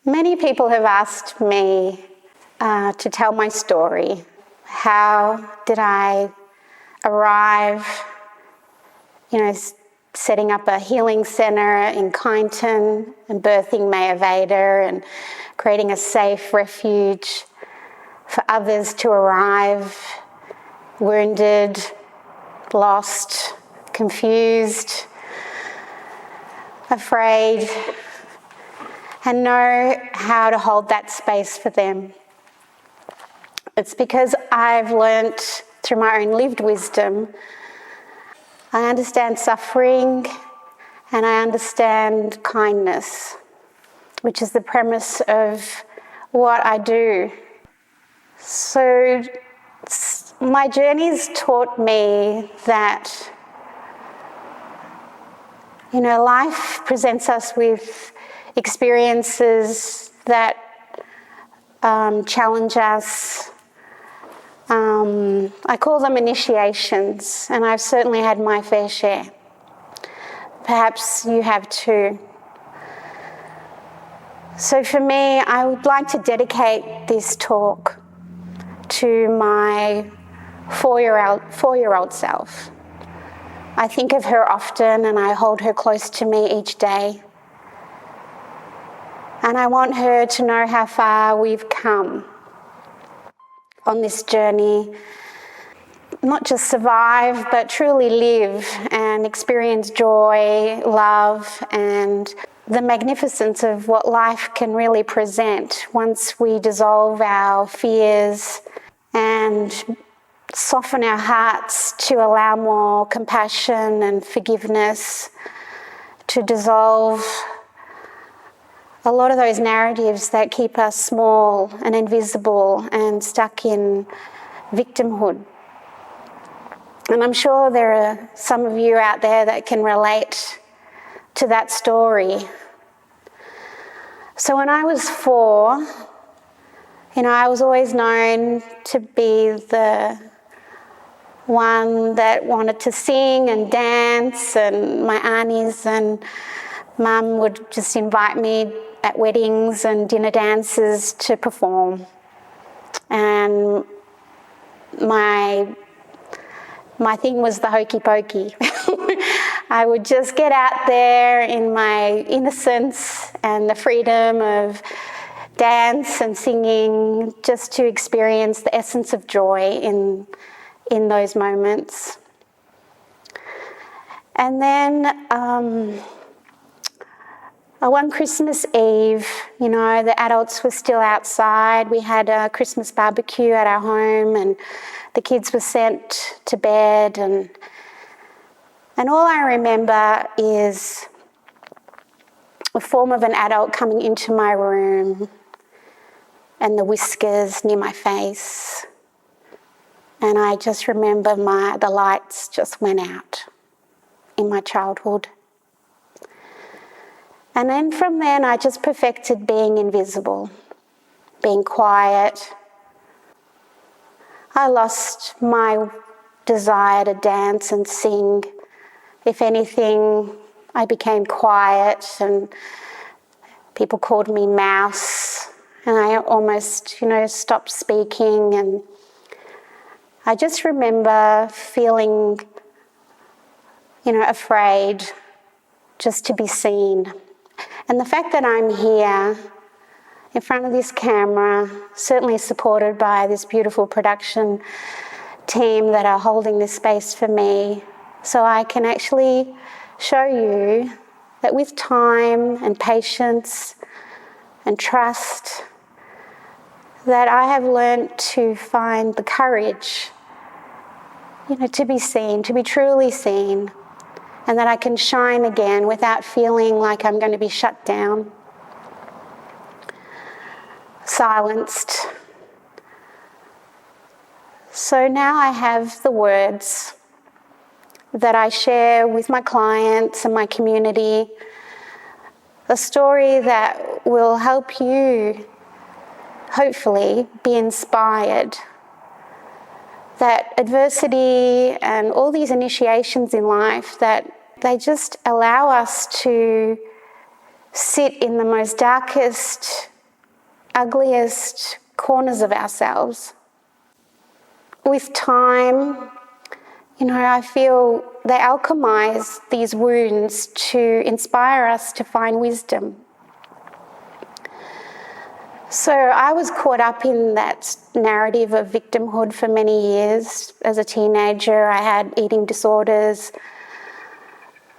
Many people have asked me to tell my story. How did I arrive, setting up a healing centre in Kyneton and birthing Maya Veda and creating a safe refuge for others to arrive, wounded, lost, confused, afraid, and know how to hold that space for them. It's because I've learnt through my own lived wisdom. I understand suffering and I understand kindness, which is the premise of what I do. So my journey's taught me that, life presents us with experiences that challenge us. I call them initiations, and I've certainly had my fair share. Perhaps you have too. So for me, I would like to dedicate this talk to my four-year-old self. I think of her often and I hold her close to me each day. And I want her to know how far we've come on this journey. Not just survive, but truly live and experience joy, love, and the magnificence of what life can really present once we dissolve our fears and soften our hearts to allow more compassion and forgiveness, to dissolve a lot of those narratives that keep us small and invisible and stuck in victimhood. And I'm sure there are some of you out there that can relate to that story. So when I was 4, I was always known to be the one that wanted to sing and dance, and my aunties and mum would just invite me at weddings and dinner dances to perform. And my thing was the hokey pokey. I would just get out there in my innocence and the freedom of dance and singing, just to experience the essence of joy in those moments. And then one Christmas Eve, the adults were still outside. We had a Christmas barbecue at our home and the kids were sent to bed, and all I remember is a form of an adult coming into my room and the whiskers near my face. And I just remember the lights just went out in my childhood. And then from then I just perfected being invisible, being quiet. I lost my desire to dance and sing. If anything, I became quiet and people called me Mouse, and I almost, stopped speaking. And I just remember feeling, afraid just to be seen. And the fact that I'm here in front of this camera, certainly supported by this beautiful production team that are holding this space for me, so I can actually show you that with time and patience and trust, that I have learned to find the courage, to be seen, to be truly seen, and that I can shine again without feeling like I'm going to be shut down, silenced. So now I have the words that I share with my clients and my community, a story that will help you hopefully be inspired. That adversity and all these initiations in life, that they just allow us to sit in the most darkest ugliest corners of ourselves. With time, I feel they alchemize these wounds to inspire us to find wisdom. So I was caught up in that narrative of victimhood for many years. As a teenager, I had eating disorders.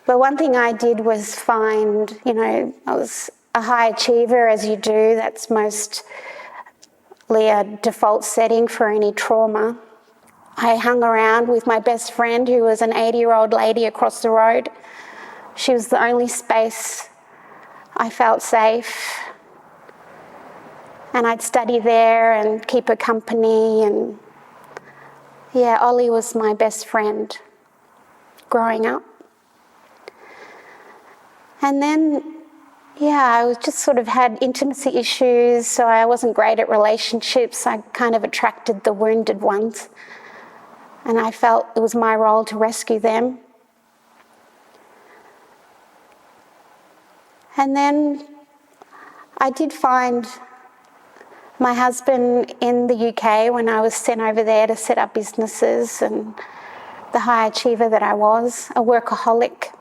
But one thing I did was find, I was a high achiever, as you do. That's mostly a default setting for any trauma. I hung around with my best friend, who was an 80-year-old lady across the road. She was the only space I felt safe. And I'd study there and keep her company. And Ollie was my best friend growing up. And then, I was just sort of had intimacy issues, so I wasn't great at relationships. I kind of attracted the wounded ones. And I felt it was my role to rescue them. And then I did find my husband in the UK when I was sent over there to set up businesses, and the high achiever that I was, a workaholic.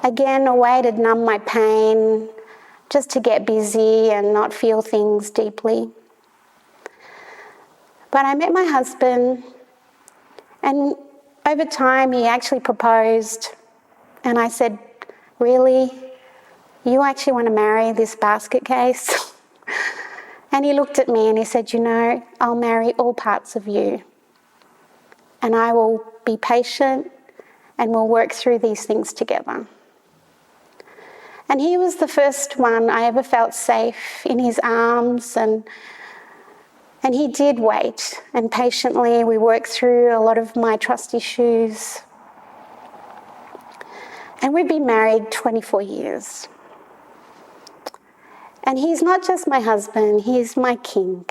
Again, a way to numb my pain, just to get busy and not feel things deeply. But I met my husband, and over time he actually proposed, and I said, "Really? You actually want to marry this basket case?" And he looked at me and he said, "I'll marry all parts of you. And I will be patient and we'll work through these things together." And he was the first one I ever felt safe in his arms, and he did wait, and patiently we worked through a lot of my trust issues. And we've been married 24 years. And he's not just my husband, he's my king.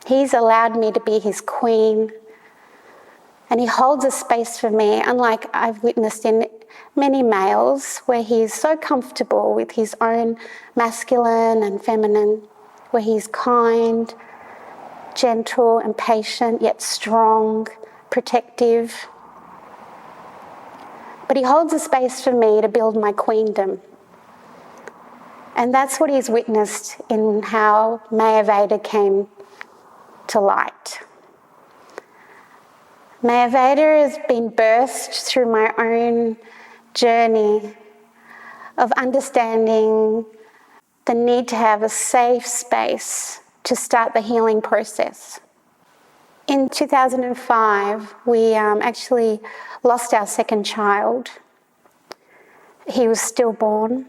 He's allowed me to be his queen. And he holds a space for me, unlike I've witnessed in many males, where he's so comfortable with his own masculine and feminine, where he's kind, gentle and patient, yet strong, protective. But he holds a space for me to build my queendom. And that's what he's witnessed in how Mayurveda came to light. Mayurveda has been birthed through my own journey of understanding the need to have a safe space to start the healing process. In 2005, we actually lost our second child. He was stillborn.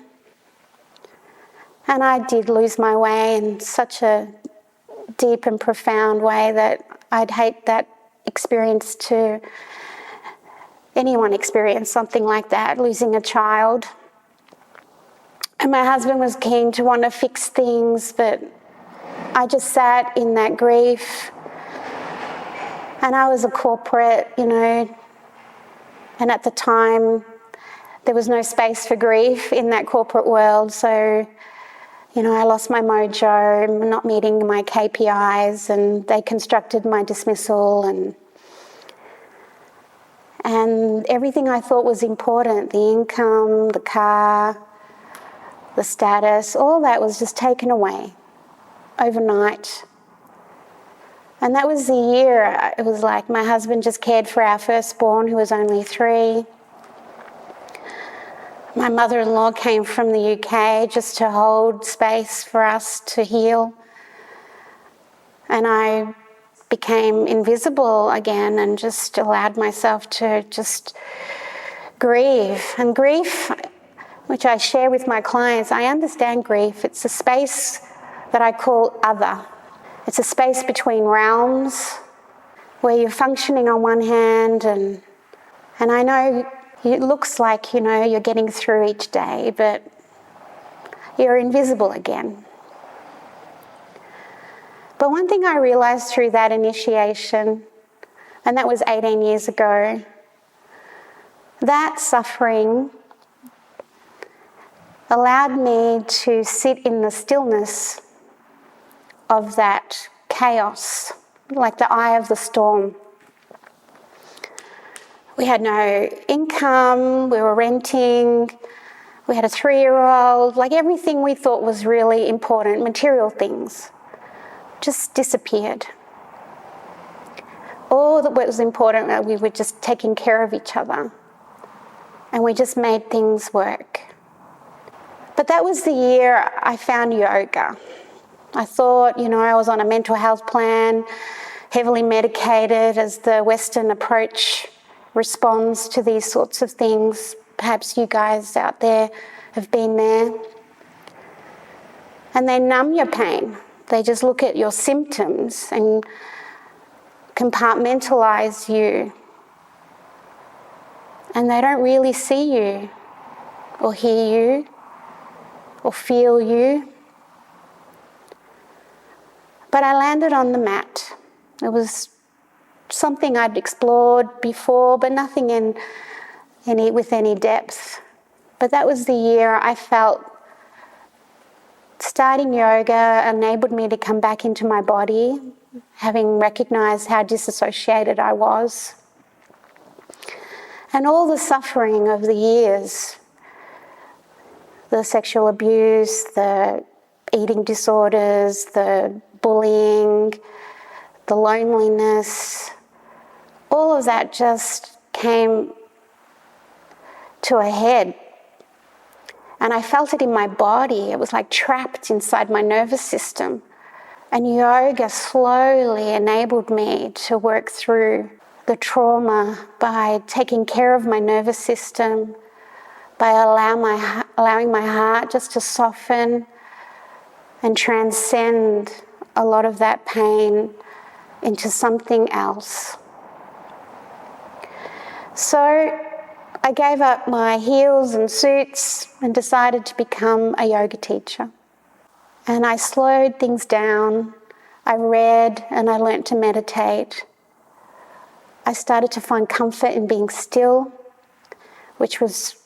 And I did lose my way in such a deep and profound way that I'd hate that experience to anyone experience something like that, losing a child. And my husband was keen to want to fix things, but I just sat in that grief. And I was a corporate, and at the time there was no space for grief in that corporate world, so I lost my mojo, not meeting my KPIs, and they constructed my dismissal, and everything I thought was important, the income, the car, the status, all that was just taken away overnight. And that was the year, it was like my husband just cared for our firstborn, who was only 3. My mother-in-law came from the UK just to hold space for us to heal. And I became invisible again and just allowed myself to just grieve. And grief, which I share with my clients, I understand grief. It's a space that I call other. It's a space between realms where you're functioning on one hand and I know it looks like, you're getting through each day, but you're invisible again. But one thing I realised through that initiation, and that was 18 years ago, that suffering allowed me to sit in the stillness of that chaos, like the eye of the storm. We had no income, we were renting, we had a 3-year-old, like everything we thought was really important, material things, just disappeared. All that was important, we were just taking care of each other, and we just made things work. But that was the year I found yoga. I thought, I was on a mental health plan, heavily medicated as the Western approach responds to these sorts of things. Perhaps you guys out there have been there. And they numb your pain. They just look at your symptoms and compartmentalize you. And they don't really see you or hear you or feel you. But I landed on the mat. It was something I'd explored before, but nothing with any depth. But that was the year I felt starting yoga enabled me to come back into my body, having recognized how disassociated I was. And all the suffering of the years, the sexual abuse, the eating disorders, the bullying, the loneliness, all of that just came to a head. And I felt it in my body. It was like trapped inside my nervous system. And yoga slowly enabled me to work through the trauma by taking care of my nervous system, by allowing my heart just to soften and transcend a lot of that pain into something else. So I gave up my heels and suits and decided to become a yoga teacher. And I slowed things down. I read and I learnt to meditate. I started to find comfort in being still, which was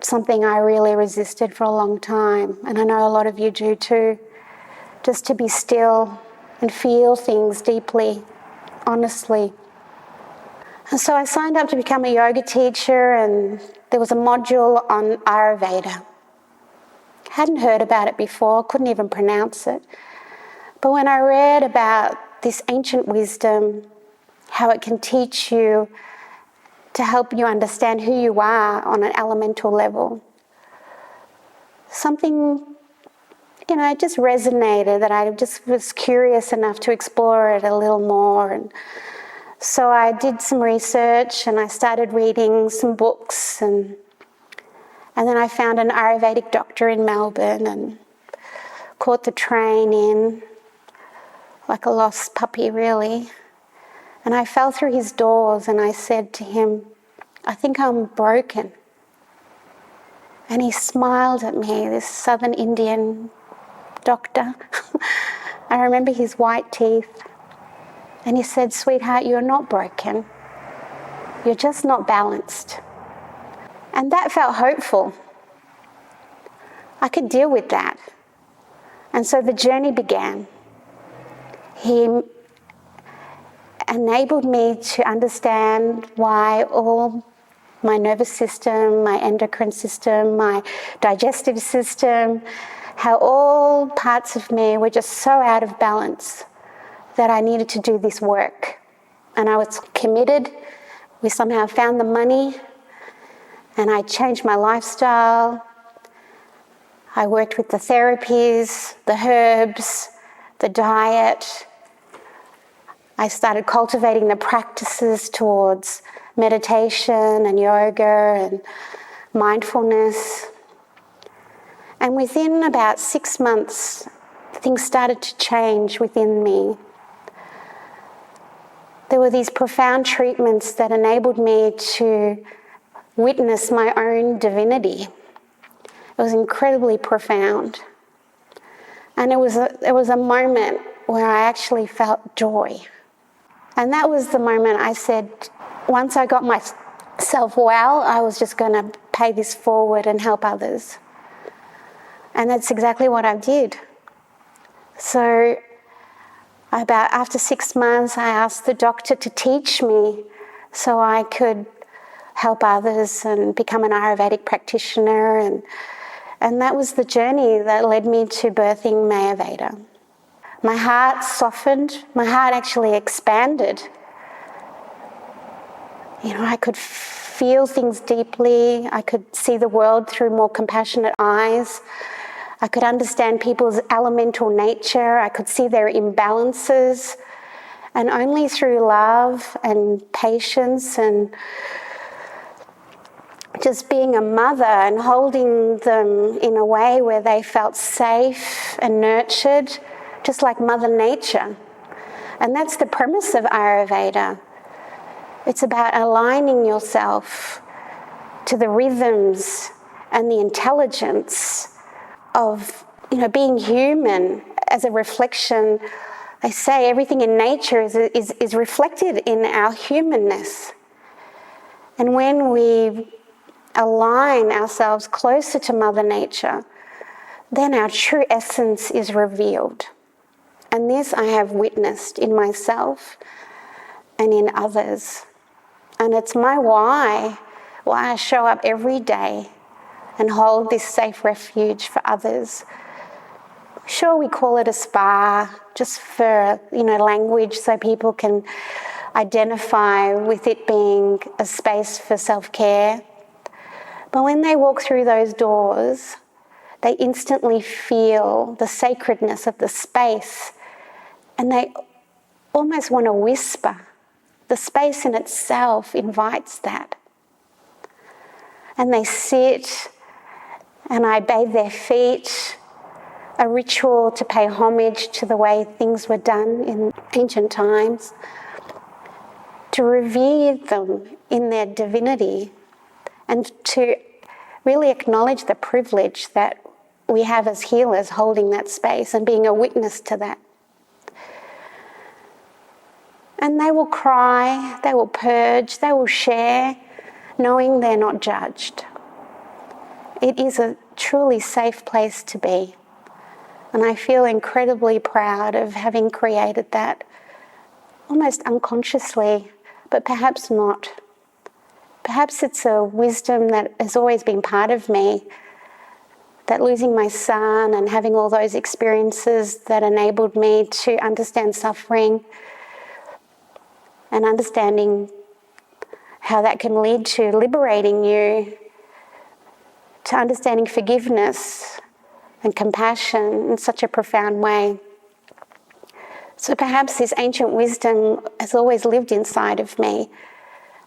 something I really resisted for a long time. And I know a lot of you do too. Just to be still and feel things deeply, honestly. And so I signed up to become a yoga teacher, and there was a module on Ayurveda. Hadn't heard about it before, couldn't even pronounce it. But when I read about this ancient wisdom, how it can teach you to help you understand who you are on an elemental level, something, it just resonated, that I just was curious enough to explore it a little more. And so I did some research and I started reading some books, and then I found an Ayurvedic doctor in Melbourne and caught the train in, like a lost puppy really. And I fell through his doors and I said to him, "I think I'm broken." And he smiled at me, this Southern Indian doctor. I remember his white teeth. And he said, "Sweetheart, you're not broken. You're just not balanced." And that felt hopeful. I could deal with that. And so the journey began. He enabled me to understand why all my nervous system, my endocrine system, my digestive system, how all parts of me were just so out of balance that I needed to do this work. And I was committed. We somehow found the money, and I changed my lifestyle. I worked with the therapies, the herbs, the diet. I started cultivating the practices towards meditation and yoga and mindfulness. And within about 6 months, things started to change within me. There were these profound treatments that enabled me to witness my own divinity. It was incredibly profound. And it was a moment where I actually felt joy. And that was the moment I said, once I got myself well, I was just going to pay this forward and help others. And that's exactly what I did. So after 6 months, I asked the doctor to teach me so I could help others and become an Ayurvedic practitioner. And that was the journey that led me to birthing Mayurveda. My heart softened. My heart actually expanded. I could feel things deeply. I could see the world through more compassionate eyes. I could understand people's elemental nature. I could see their imbalances. And only through love and patience and just being a mother and holding them in a way where they felt safe and nurtured, just like Mother Nature. And that's the premise of Ayurveda. It's about aligning yourself to the rhythms and the intelligence of, being human as a reflection. They say everything in nature is reflected in our humanness. And when we align ourselves closer to Mother Nature, then our true essence is revealed. And this I have witnessed in myself and in others. And it's my why I show up every day and hold this safe refuge for others. Sure, we call it a spa just for, language so people can identify with it being a space for self-care. But when they walk through those doors, they instantly feel the sacredness of the space and they almost want to whisper. The space in itself invites that. And they sit and I bathe their feet, a ritual to pay homage to the way things were done in ancient times, to revere them in their divinity and to really acknowledge the privilege that we have as healers holding that space and being a witness to that. And they will cry, they will purge, they will share, knowing they're not judged. It is a truly safe place to be. And I feel incredibly proud of having created that, almost unconsciously, but perhaps not. Perhaps it's a wisdom that has always been part of me, that losing my son and having all those experiences that enabled me to understand suffering and understanding how that can lead to liberating you, to understanding forgiveness and compassion in such a profound way. So perhaps this ancient wisdom has always lived inside of me.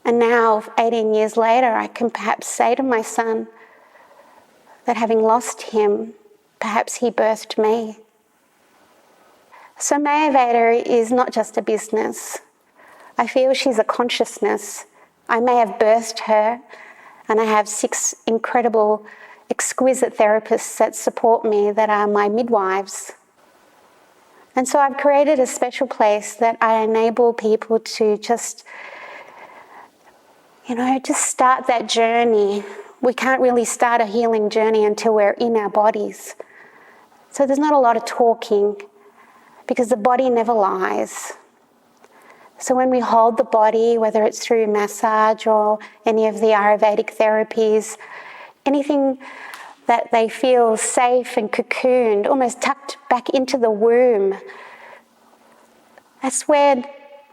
And now, 18 years later, I can perhaps say to my son that having lost him, perhaps he birthed me. So Mayurveda is not just a business. I feel she's a consciousness. I may have birthed her, and I have 6 incredible, exquisite therapists that support me that are my midwives. And so I've created a special place that I enable people to just start that journey. We can't really start a healing journey until we're in our bodies. So there's not a lot of talking because the body never lies. So when we hold the body, whether it's through massage or any of the Ayurvedic therapies, anything that they feel safe and cocooned, almost tucked back into the womb, that's where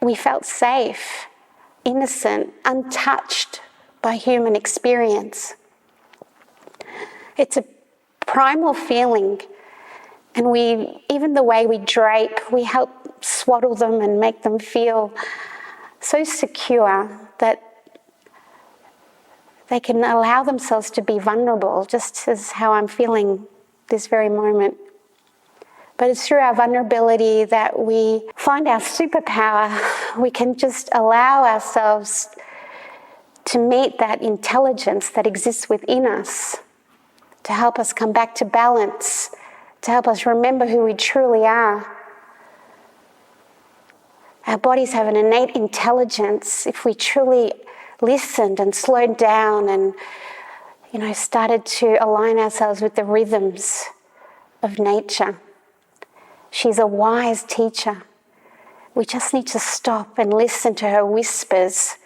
we felt safe, innocent, untouched by human experience. It's a primal feeling, and even the way we drape, we help swaddle them and make them feel so secure that they can allow themselves to be vulnerable, just as how I'm feeling this very moment. But it's through our vulnerability that we find our superpower. We can just allow ourselves to meet that intelligence that exists within us, to help us come back to balance, to help us remember who we truly are. Our bodies have an innate intelligence. If we truly listened and slowed down and, started to align ourselves with the rhythms, of nature. She's a wise teacher. We just need to stop and listen to her whispers,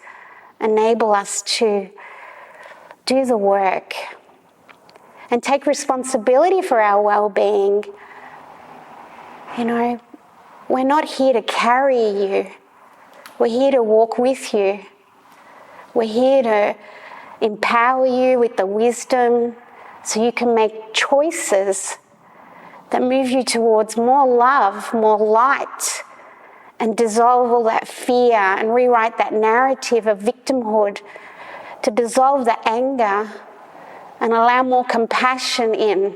enable us to do the work and take responsibility for our well-being. You know, we're not here to carry you. We're here to walk with you. We're here to empower you with the wisdom so you can make choices that move you towards more love, more light, and dissolve all that fear and rewrite that narrative of victimhood, to dissolve the anger and allow more compassion in.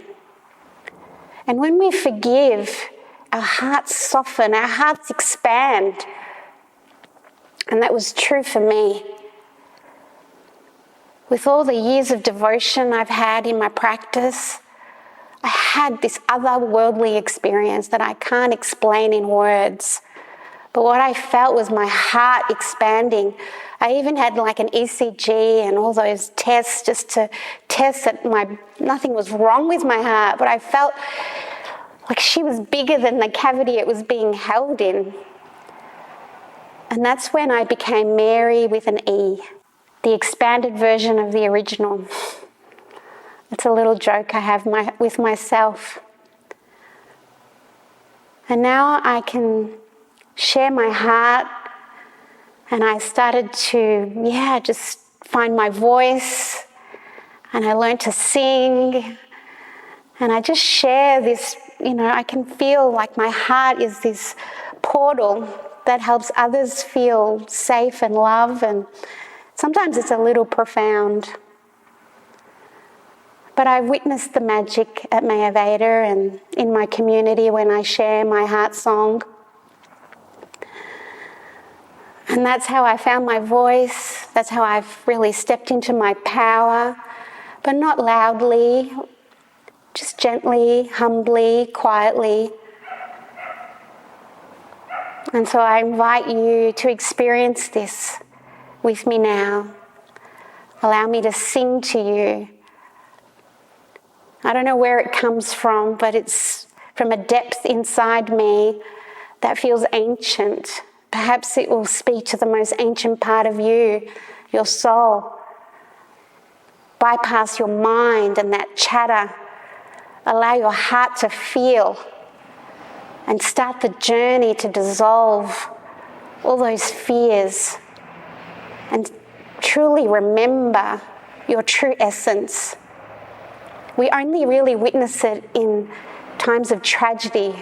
And when we forgive, our hearts soften, our hearts expand. And that was true for me. With all the years of devotion I've had in my practice, I had this otherworldly experience that I can't explain in words. But what I felt was my heart expanding. I even had like an ECG and all those tests just to test that nothing was wrong with my heart, but I felt like she was bigger than the cavity it was being held in. And that's when I became Mary with an E, the expanded version of the original. It's a little joke I have with myself. And now I can share my heart, and I started to, just find my voice, and I learned to sing, and I just share this, I can feel like my heart is this portal that helps others feel safe and love, and sometimes it's a little profound. But I've witnessed the magic at Mayurveda and in my community when I share my heart song. And that's how I found my voice. That's how I've really stepped into my power, but not loudly, just gently, humbly, quietly. And so I invite you to experience this with me now. Allow me to sing to you. I don't know where it comes from, but it's from a depth inside me that feels ancient. Perhaps it will speak to the most ancient part of you, your soul. Bypass your mind and that chatter. Allow your heart to feel and start the journey to dissolve all those fears and truly remember your true essence. We only really witness it in times of tragedy.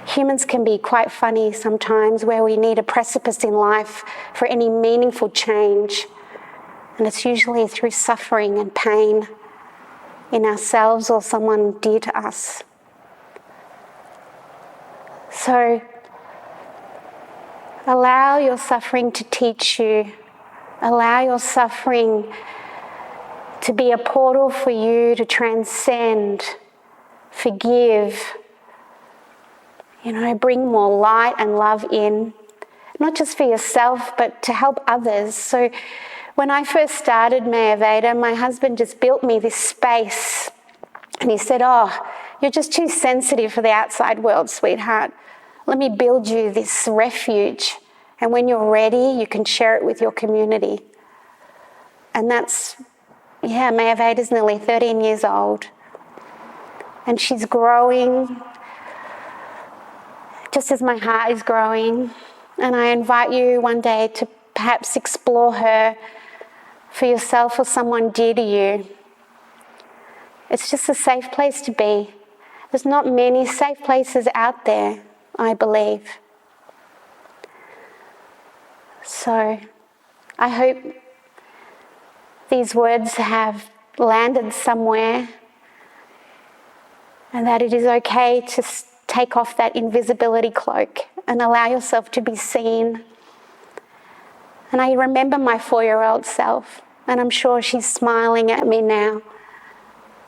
Humans can be quite funny sometimes, where we need a precipice in life for any meaningful change. And it's usually through suffering and pain in ourselves or someone dear to us. So allow your suffering to teach you. Allow your suffering to be a portal for you to transcend, forgive, bring more light and love in, not just for yourself, but to help others. So when I first started Mayurveda, my husband just built me this space, and he said, you're just too sensitive for the outside world, sweetheart. Let me build you this refuge, and when you're ready, you can share it with your community. And that's, Mayurveda is nearly 13 years old, and she's growing just as my heart is growing. And I invite you one day to perhaps explore her for yourself or someone dear to you. It's just a safe place to be. There's not many safe places out there, I believe. So I hope these words have landed somewhere, and that it is okay to take off that invisibility cloak and allow yourself to be seen. And I remember my 4-year-old self, and I'm sure she's smiling at me now.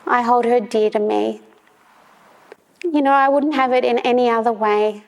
I hold her dear to me. I wouldn't have it in any other way.